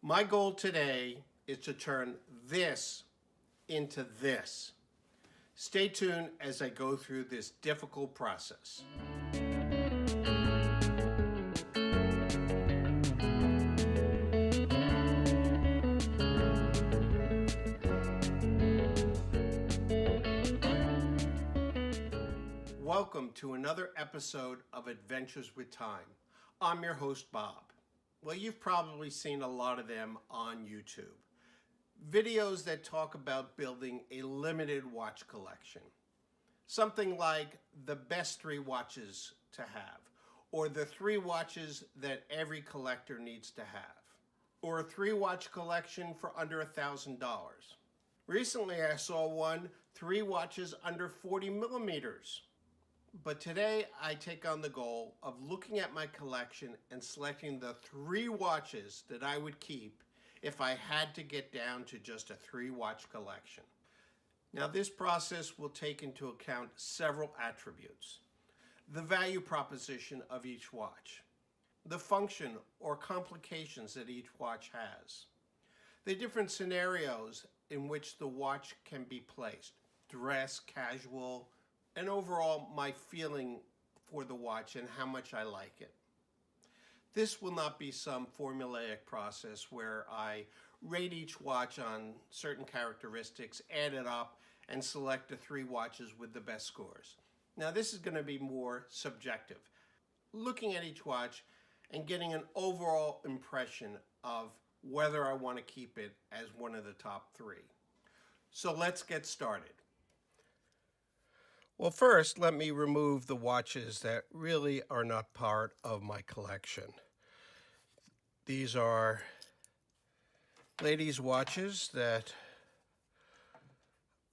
My goal today is to turn this into this. Stay tuned as I go through this difficult process. Welcome to another episode of Adventures with Time. I'm your host, Bob. Well, you've probably seen a lot of them on YouTube. Videos that talk about building a limited watch collection. Something like the best 3 watches to have, or the 3 watches that every collector needs to have, or a 3 watch collection for under $1,000. Recently I saw one, 3 watches under 40 millimeters. But today I take on the goal of looking at my collection and selecting the 3 watches that I would keep if I had to get down to just a 3 watch collection. Now this process will take into account several attributes. The value proposition of each watch, the function or complications that each watch has, the different scenarios in which the watch can be placed, dress, casual, and overall my feeling for the watch and how much I like it. This will not be some formulaic process where I rate each watch on certain characteristics, add it up, and select the 3 watches with the best scores. Now this is going to be more subjective, looking at each watch and getting an overall impression of whether I want to keep it as one of the top 3. So let's get started. Well, first, let me remove the watches that really are not part of my collection. These are ladies' watches that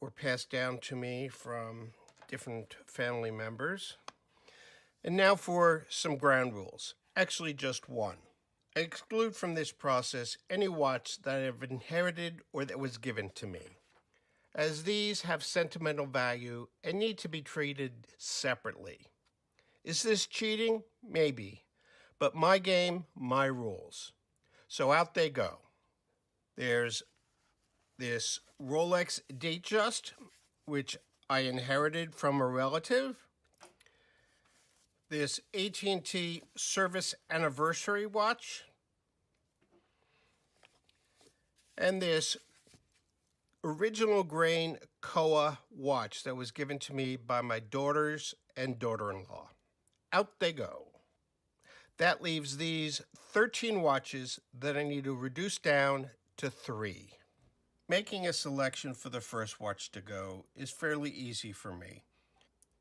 were passed down to me from different family members. And now for some ground rules. Actually, just one. I exclude from this process any watch that I have inherited or that was given to me, as these have sentimental value and need to be treated separately. Is this cheating? Maybe. But my game, my rules. So out they go. There's this Rolex Datejust, which I inherited from a relative. This AT&T Service Anniversary watch. And this original grain Koa watch that was given to me by my daughters and daughter-in-law. Out they go. That leaves these 13 watches that I need to reduce down to 3. Making a selection for the first watch to go is fairly easy for me.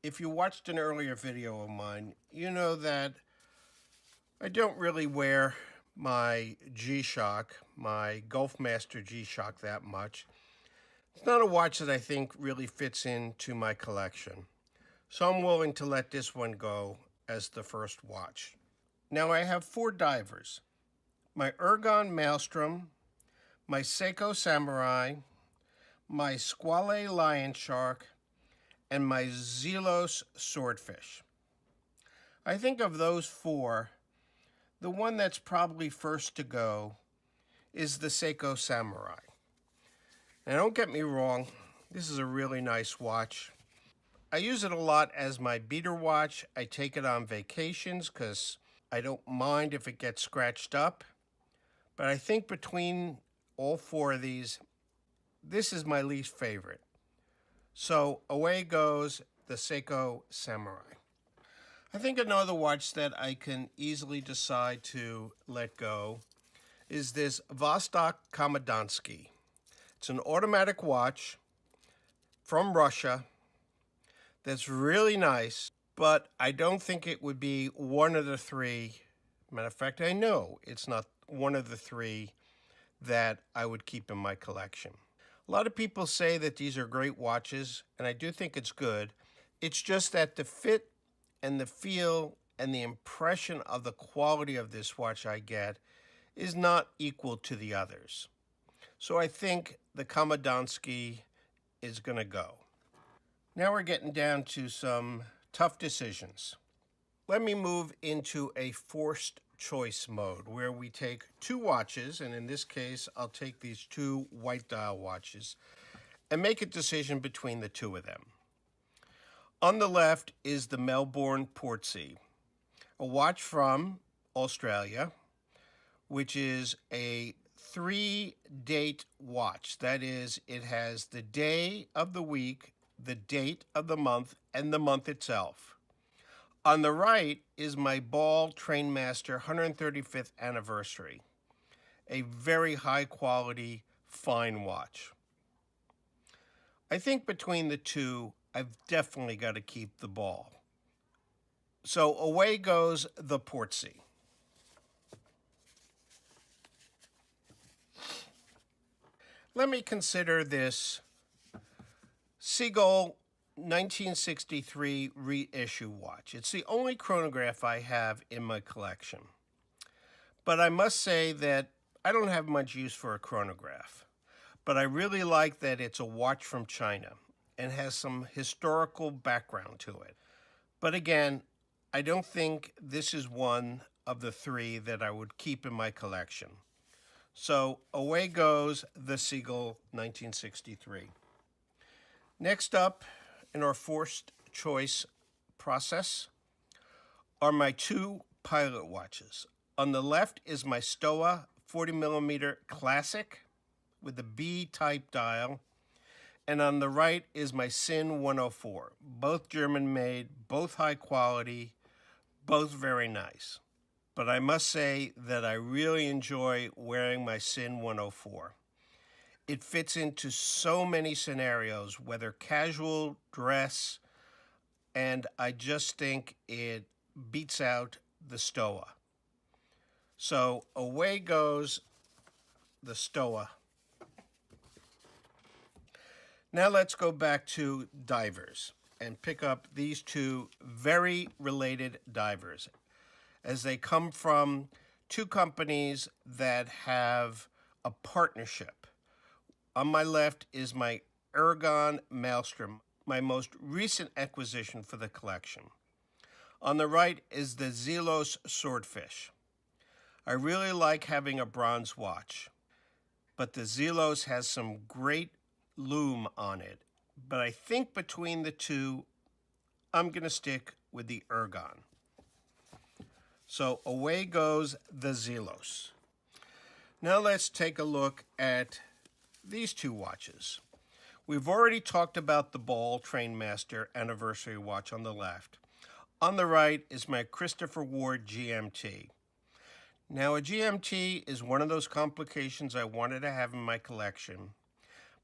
If you watched an earlier video of mine, you know that I don't really wear my G-Shock, my Golfmaster G-Shock, that much. It's not a watch that I think really fits into my collection, so I'm willing to let this one go as the first watch. Now I have 4 divers: my Ergon Maelstrom, my Seiko Samurai, my Squale Lion Shark, and my Zelos Swordfish. I think of those 4, the one that's probably first to go is the Seiko Samurai. Now don't get me wrong, this is a really nice watch. I use it a lot as my beater watch. I take it on vacations because I don't mind if it gets scratched up. But I think between all 4 of these, this is my least favorite. So away goes the Seiko Samurai. I think another watch that I can easily decide to let go is this Vostok Komodantski. It's an automatic watch from Russia that's really nice, but I don't think it would be one of the 3. Matter of fact, I know it's not one of the 3 that I would keep in my collection. A lot of people say that these are great watches, and I do think it's good. It's just that the fit and the feel and the impression of the quality of this watch I get is not equal to the others. So I think the Komodantski is going to go. Now we're getting down to some tough decisions. Let me move into a forced choice mode where we take two watches, and in this case, I'll take these two white dial watches and make a decision between the two of them. On the left is the Melbourne Portsea, a watch from Australia, which is a 3-date watch. That is, it has the day of the week, the date of the month, and the month itself. On the right is my Ball Trainmaster 135th anniversary, a very high quality, fine watch. I think between the two, I've definitely got to keep the Ball. So away goes the Portsea. Let me consider this Seagull 1963 reissue watch. It's the only chronograph I have in my collection. But I must say that I don't have much use for a chronograph. But I really like that it's a watch from China and has some historical background to it. But again, I don't think this is one of the three that I would keep in my collection. So away goes the Seagull 1963. Next up in our forced choice process are my two pilot watches. On the left is my Stowa 40mm Classic with the B-type dial, and on the right is my Sinn 104. Both German-made, both high quality, both very nice. But I must say that I really enjoy wearing my Sinn 104. It fits into so many scenarios, whether casual, dress, and I just think it beats out the Stowa. So away goes the Stowa. Now let's go back to divers and pick up these two very related divers, as they come from two companies that have a partnership. On my left is my Ergon Maelstrom, my most recent acquisition for the collection. On the right is the Zelos Swordfish. I really like having a bronze watch, but the Zelos has some great lume on it. But I think between the two, I'm going to stick with the Ergon. So away goes the Zelos. Now let's take a look at these two watches. We've already talked about the Ball Trainmaster anniversary watch on the left. On the right is my Christopher Ward GMT. Now a GMT is one of those complications I wanted to have in my collection,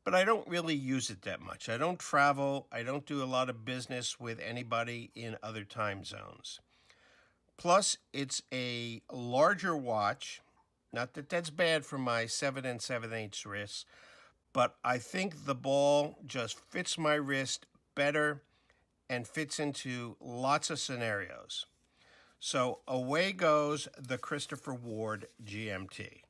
but I don't really use it that much. I don't travel, I don't do a lot of business with anybody in other time zones. Plus, it's a larger watch. Not that that's bad for my 7 7/8 wrists, but I think the Ball just fits my wrist better and fits into lots of scenarios. So away goes the Christopher Ward GMT.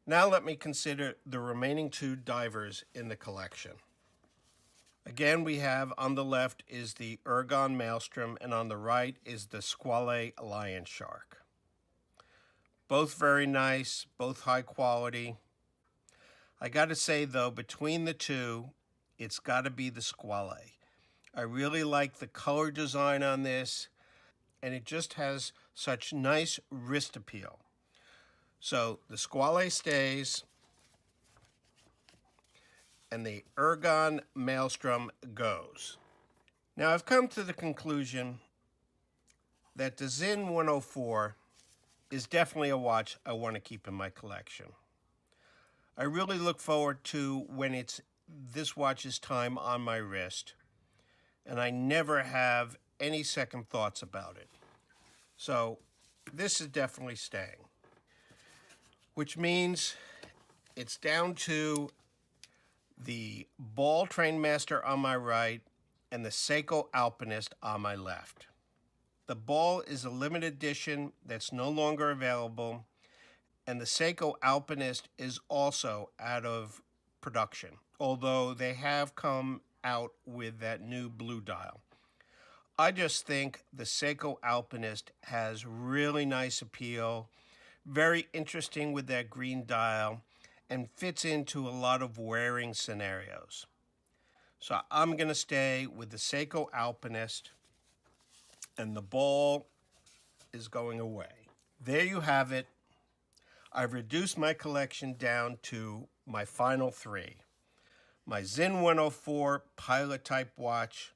Now let me consider the remaining two divers in the collection. Again, we have on the left is the Ergon Maelstrom, and on the right is the Squale Lion Shark. Both very nice, both high quality. I got to say, though, between the two, it's got to be the Squale. I really like the color design on this, and it just has such nice wrist appeal. So the Squale stays, and the Ergon Maelstrom goes. Now I've come to the conclusion that the Sinn 104 is definitely a watch I want to keep in my collection. I really look forward to when it's this watch's time on my wrist, and I never have any second thoughts about it. So this is definitely staying, which means it's down to the Ball Trainmaster on my right and the Seiko Alpinist on my left. The Ball is a limited edition that's no longer available, and the Seiko Alpinist is also out of production, although they have come out with that new blue dial. I just think the Seiko Alpinist has really nice appeal, very interesting with that green dial, and fits into a lot of wearing scenarios. So I'm going to stay with the Seiko Alpinist, and the ball is going away. There you have it. I've reduced my collection down to my final three. My Sinn 104 pilot type watch,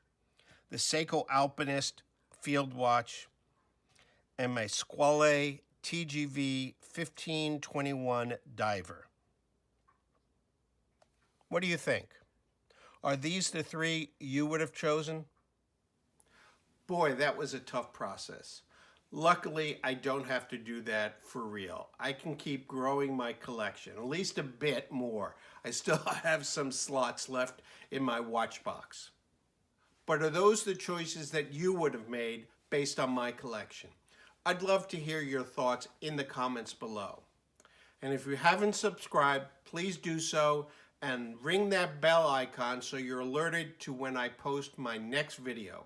the Seiko Alpinist field watch, and my Squale TGV 1521 diver. What do you think? Are these the three you would have chosen? Boy, that was a tough process. Luckily, I don't have to do that for real. I can keep growing my collection, at least a bit more. I still have some slots left in my watch box. But are those the choices that you would have made based on my collection? I'd love to hear your thoughts in the comments below. And if you haven't subscribed, please do so and ring that bell icon so you're alerted to when I post my next video.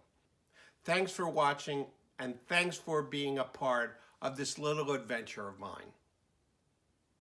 Thanks for watching, and thanks for being a part of this little adventure of mine.